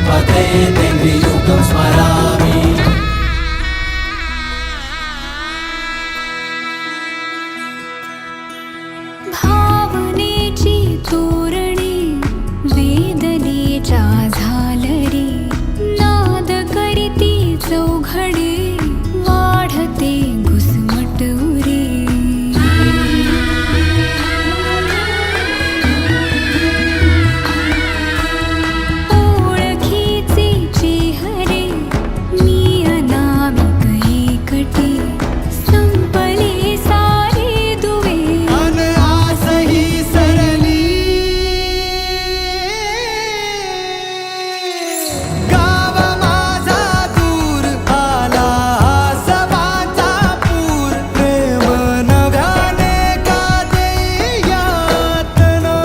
लक्ष्मीपते तेन्द्रियुगं स्मरामि। भावनेची तोरणी वेदनेच्या झालरी, नाद करीती चौघडे वाढते घुसमटुरी। ओळखीचे चेहरे मी अनामिक एकटी, संपले सारे दुवे अन आसही सरली। गाव माझा दूर आला आसमाचा पूर, प्रेम नव्याने का देई यातना।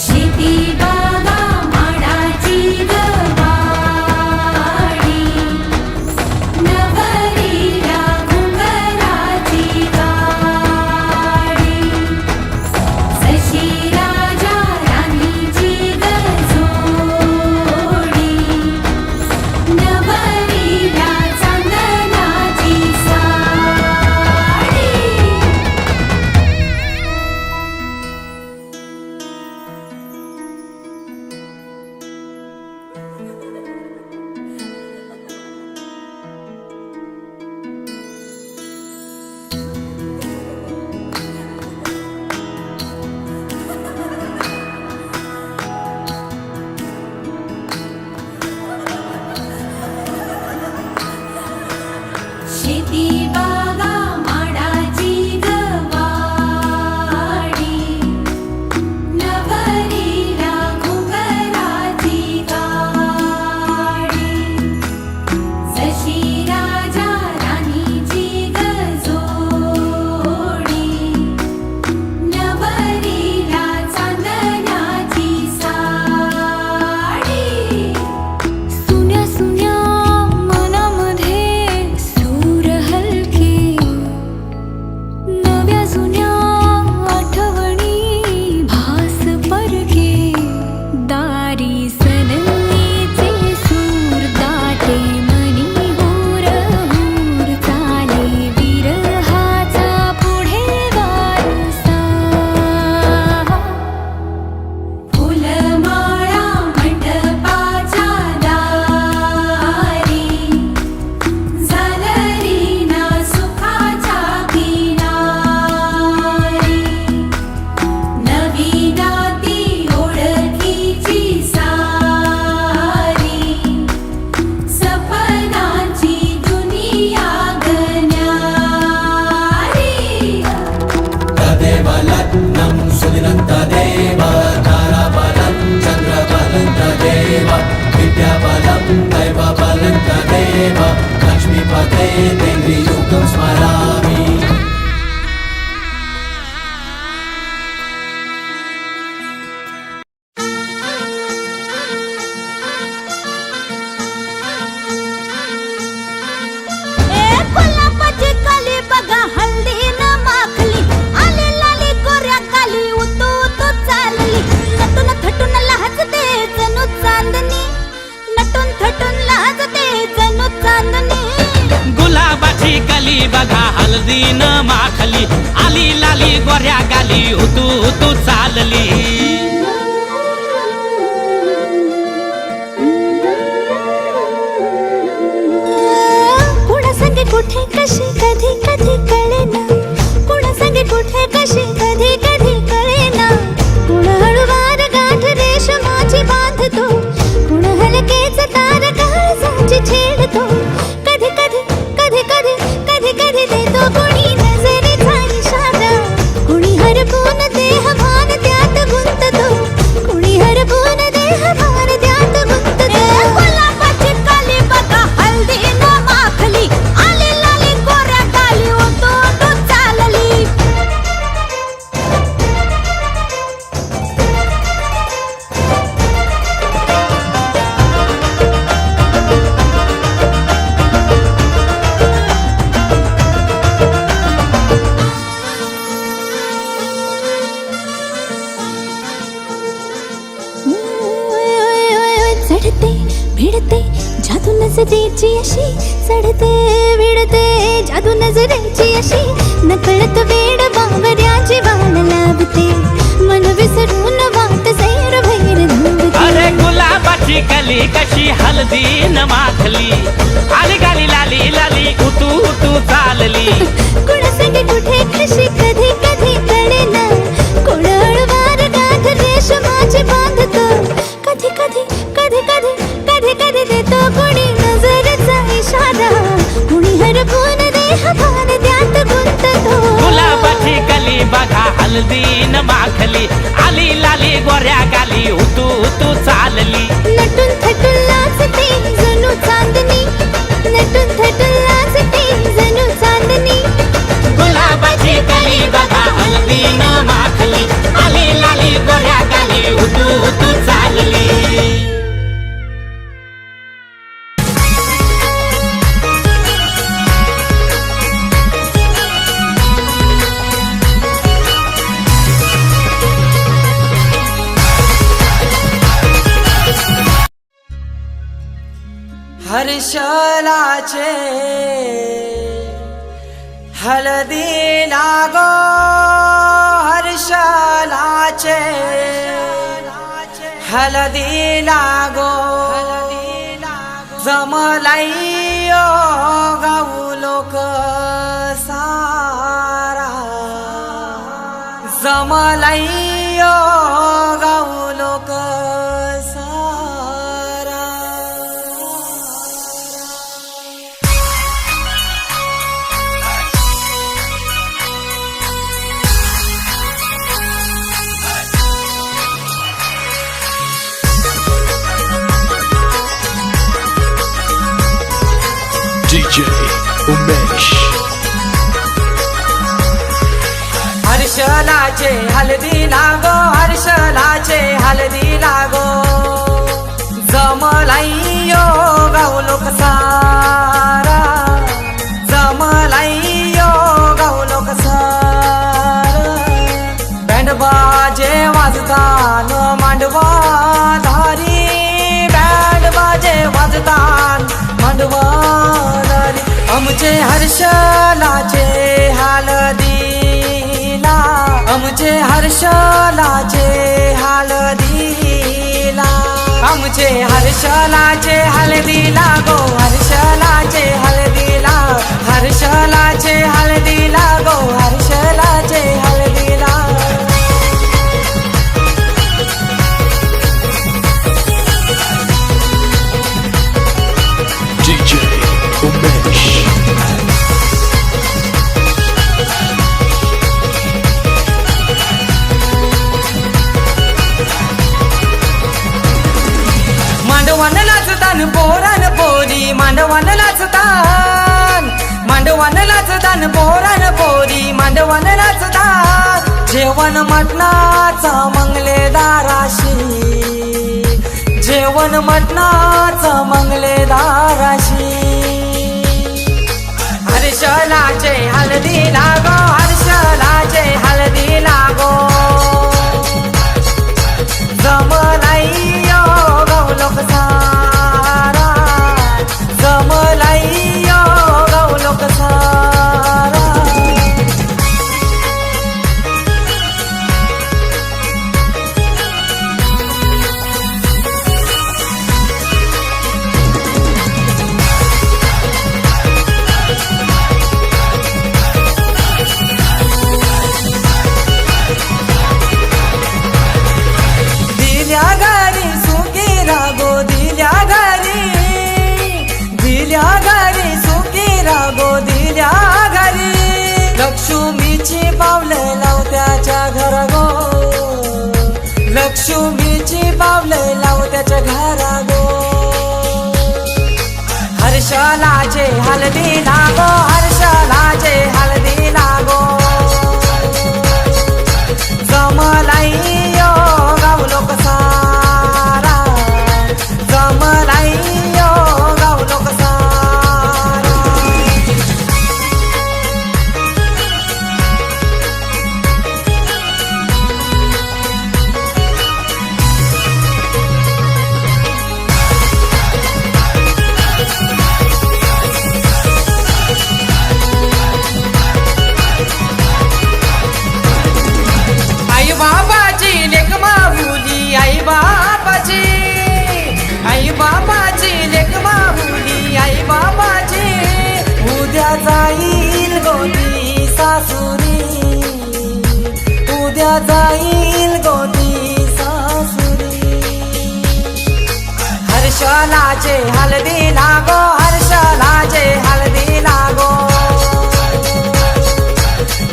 शेती बागा माडाची गवाडी, नवरीला घुंगराची गाडी, जशी राजा राणीची गजोडी, नवरीला चांदणाची साडी। शेती बागा माडाची गवाडी, नवरीला घुंगराची गाडी, जशी राजा राणीची गजोडी, नवरीला चांदणाची साडी। सुन्या सुन्या मनामध्ये सूर हलके, नव्या जुन्या आठवणी भास परके, दारी सनईचे सूर दाटे मनी हुर हुर, चाले विरहाचा पुढे वारसा। फुलमाळा मंडपाच्या दारी, झालरी ना सुखाच्या किनारी, नवी नाती ओळखीची सारी, सपनांची दुनिया गण्यारी। तदेव लग्नं सुदिनं तदेव, ताराबलं चन्द्रबलं तदेव, विद्याबलं दैवबलं तदेव, लक्ष्मीपते तेन्द्रियुगं स्मरामि। गुलाबाची कली बघा हल्दीन माखली, आली लाली गोऱ्या गाली उतू उतू चालली, नटून थटून लाजते जणू चांदणी, नटून थटून लाजते जणू चांदणी। गुलाबाची कली बघा हळदीन माखली, आली लाली गोऱ्या गाली उतू उतू चालली। कुणा संगे कुठे कशी कधी कधी कळेना, कुणा संगे कुठे कशी कधी कधी कळेना, कुण हळूवार गाठ रेशमाची बांधतो, कुण हलकेच तार काळजाची छेडतो, कधी कधी कधी कधी कधी कधी देतो कुणी नजरेचा इशारा, कुणी हरपून देह चढते भिडते जादू नजरेची अशी, चढते भिडते जादू नजरेची अशी, नकळत वेड बावऱ्याची वाण लाभते, मन विसरून वाट सैर भैर धावते. अरे गुलाबाची कली कशी हळदीन माखली, आली गाली लाली लाली उतू उतू चालली. कुणासंगे कुठे कशी कधी कधी कळेना, कोण हळवार गाठ रेशमाची बांधतो, कधी कधी कधी कधी कधी कधी देतो कोणी नजरेचा इशारा, कुणी हरपून देह भान त्यात गुंततो. गुलाबाची कली बघा हळदीन माखली, आली लाली गोऱ्या गाली उतू उतू चालली. नटून थटून लाजते जणू चांदणी, नटून थटून लाजते जणू चांदणी. गुलाबाची कली बघा हळदीन माखली, आली लाली गोऱ्या गाली उतू उतू चालली. हर्षलाचे हळदी लागो, हर्षलाचे हळदी लागो, जमलाइयो गाऊ लोक सारा, जमलाइयो गाऊ लोक सारा. DJ Umesh. हर्षलाचे हळदी लागो, हर्षलाचे हळदी लागो, जमलाइयो गाऊ लोक सारा, जमलाइयो गाऊ लोक सारा. बँड बाजे वाजतान मांडवा धारी, बँड बाजे वाजतान मांडवा धारी. आमचे हर्षलाचे हळदीला, आमचे हर्षलाचे हळदीला, आमचे हर्षलाचे हळदीला गो, हर्षलाचे हळदीला, हर्षलाचे हळदीला गो, हर्षलाचे हळदीला. DJ Umesh. मांडवान नाचतान पोरान पोरी, मांडवान नाचतान, मांडवान नाचतान पोरान पोरी, मांडवान नाचतान. जेवण मटणाचा मंगलेदाराशी, जेवण मटणाचा मंगलेदाराशी. हर्षलाचे हळदी लागो, हर्षलाचे हळदी लागो, जमलाइयो गाऊ लोक सारा, जमलाइयो गाऊ लोक सारा. दिल्या घरी सुखी रागो, दिल्या घरी, दिल्या घरी सुखी रागो, दिल्या घरी. लक्ष्मीची पावले लाव त्याच्या घर गो, लक्ष्मीची पावले लाव त्याच्या घरा गो. हर्षलाचे हळदी लागो, हर्षलाचे हळदी लागो, जमलाइयो गाऊ लोक सारा, जमलाइयो गाऊ लोक सारा. हर्षलाचे हळदी लागो हर्षलाचे हळदी लागो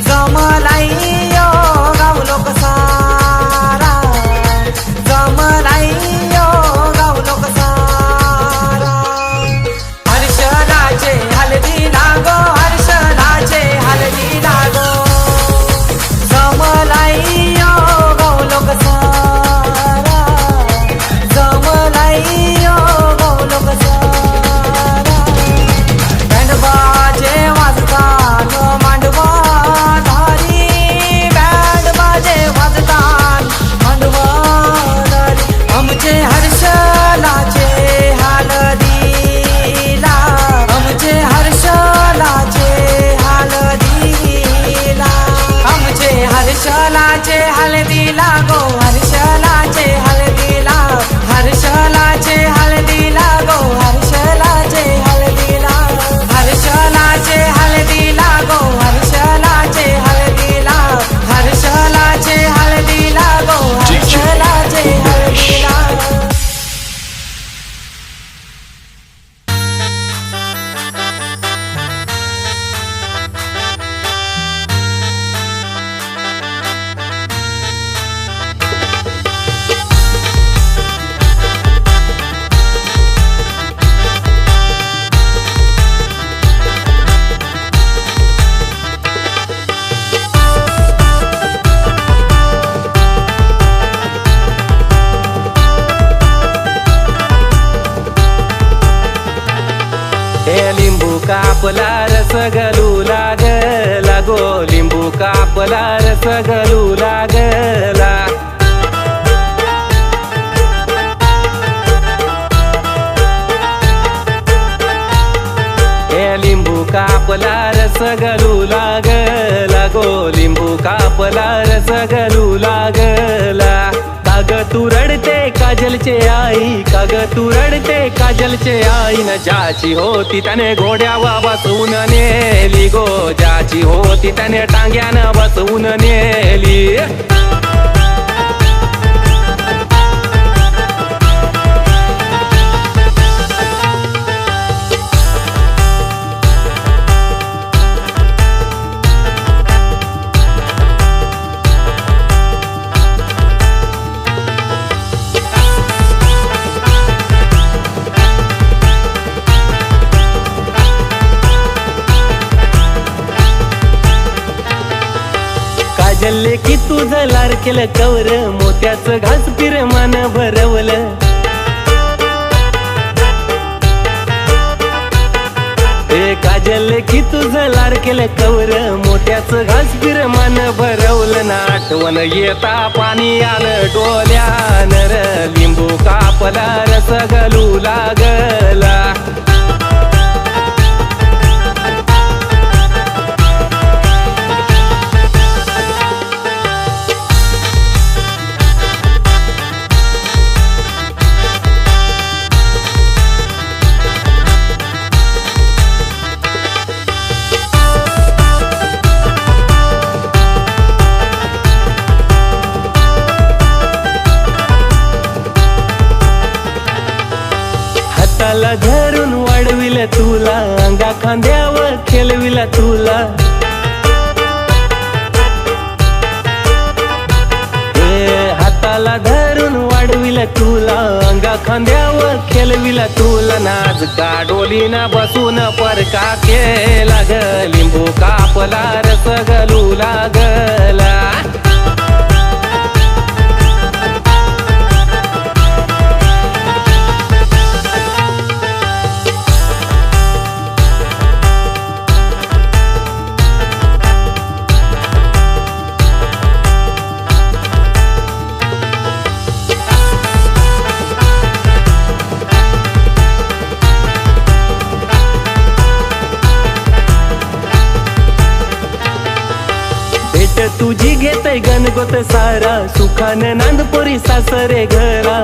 जमलाई यो गाव लोक सारा जमलाई यो गाव लोक सारा हर्षलाचे हळदी लागो हर्षलाचे हळदी लागो जमलाई यो गाव लोक सारा जमलाई यो गाव लोक सारा बँड बाजे वाजतात मांडवा धारी बँड बाजे वाजतात मांडवा धारी आमचे हर्षलाचे हळदीला आमचे हर्षलाचे हळदीला आमचे हर्षलाचे हळदीला गो हर्षलाचे हळदीला हर्षलाचे हळदीला गो हर्षलाचे हळदीला हर्षलाचे हळदीला गो हर्षलाचे हळदीला हर्षलाचे हळदीला गो हर्षलाचे हळदीला हे लिंबू कापला रस गलू लागला गो लिंबू कापला रस गलू लागला हे लिंबू कापला रस गलू लागला गो लिंबू कापला रस गलू लागला काग तू रडते काजलचे आई काग तू रडते काजलचे आई न ज्याची होती त्याने घोड्यावर बसवून नेली गो ज्याची होती त्याने टांग्यानं बसवून नेली काजल की तुझं लार केलं कवर मोत्याचं घास पिरमान भरवलं हे काजल की तुझं लार केलं कवर मोत्याचं घास पिरमान भरवलं ना आठवण येता पाणी आलं डोल्यानं र लिंबू कापला रस गलू लागला हाताला धरून वाढविल तुला अंगा खांद्यावर खेळविला तुला हाताला धरून वाढविल तुला अंगा खांद्यावर खेळविला तुला नाच गाडोलीना बसून परका केला ग लिंबू कापला रस गलू लागला तुझी घेतय गणगोत सारा सुखानं नांदपोरी सासरे घरा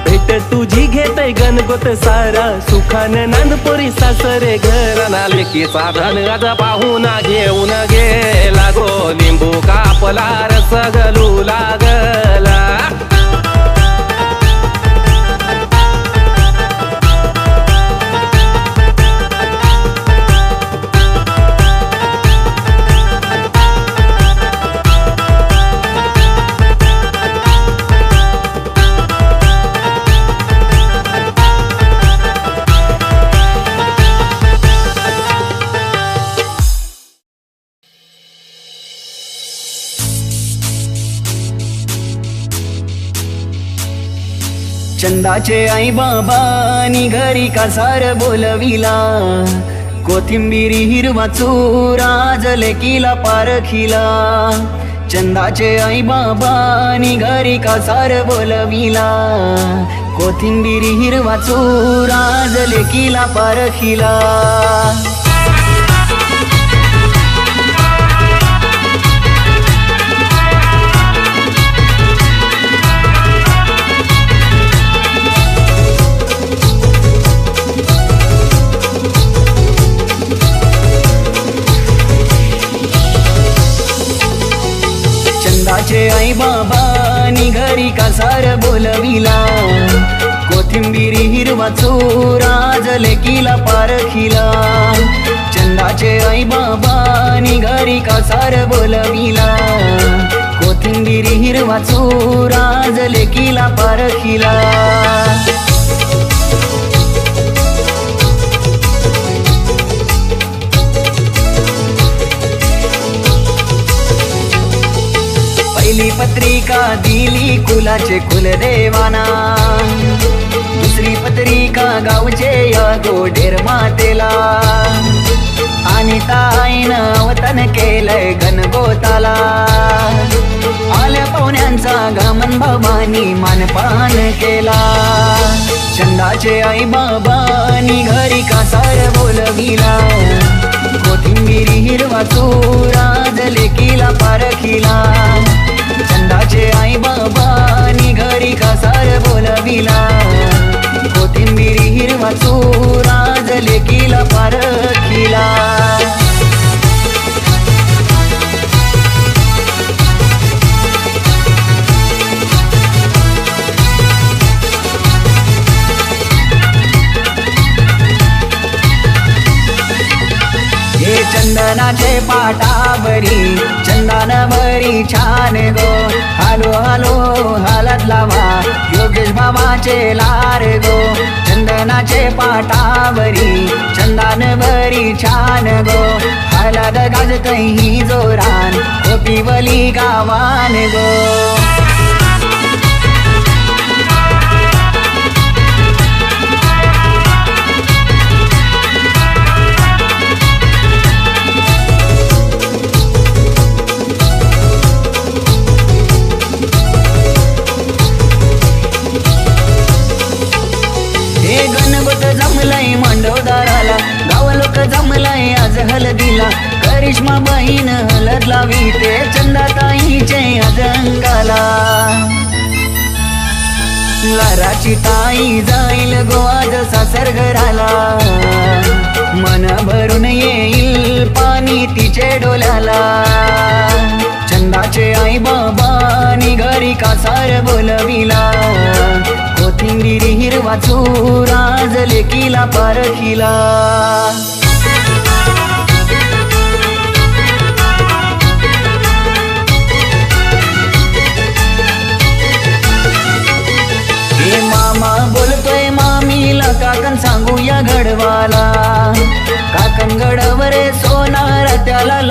भेट तुझी घेतय नाचतय गणगोत सारा सुखाने नांदपुरी सासरे घराना लेकीचा धन आज पाहून घेऊन गेला गो लिंबू कापला रस गलू लागला चंदाचे आई बाबानी घरी कासार बोलविला कोथिंबिरी हिरवा चुरा लेकीला पारखिला चंदाचे आई बाबानी घरी कासार बोलविला कोथिंबिरी हिरवा चुरा लेकीला पारखिला चंदाचे आई बाबानी घरी कासार बोलविला कोथिंबिरी हिरवा चुरा लेकीला पारखिला चंदाचे आई बाबानी घरी कासार बोलविला कोथिंबिरी हिरवा चुरा लेकीला पारखिला पहिली पत्रिका दिली कुलाचे कुलदेवाना दुसरी पत्रिका गावचे या गोडेर मातेला आणि ताईनं वतन केलंय गणगोताला आल्या पाहुण्यांचा घामन बाबांनी मानपान केला चंदाचे आई बाबांनी घरी कासार बोलविला कोथिंबिरी हिरवा चुरा लेकीला पारखिला चंदाचे आई बाबानी घरी कासार बोलविला कोथिंबिरी हिरवा चुरा लेकीला पारखिला हे चंदनाचे पाटावरी चंदनवरी छान गो हालो हालो हालत लावा योगेश बाबाचे लार गो चंदनाचे पाटावरी चंदनवरी छान गो हालत गाजतही जोरान कोपिवली गावान गो जमलय मांडवदाराला गाव लोक जमलय आज हळदीला करिश्मा बहीण हळद लावी ते चंदाताईचे आज अंगाला लाराची ताई जाईल गो आज सासर घराला मन भरून येईल पाणी तिचे डोल्याला चंदाचे आई बाबानी घरी कासार बोलविला कोथिंबिरी हिरवा चुरा लेकीला पारखिला हे मामा बोलतोय मामीला काकन सांगूया घडवाला काकन गडवरे सोनार त्याला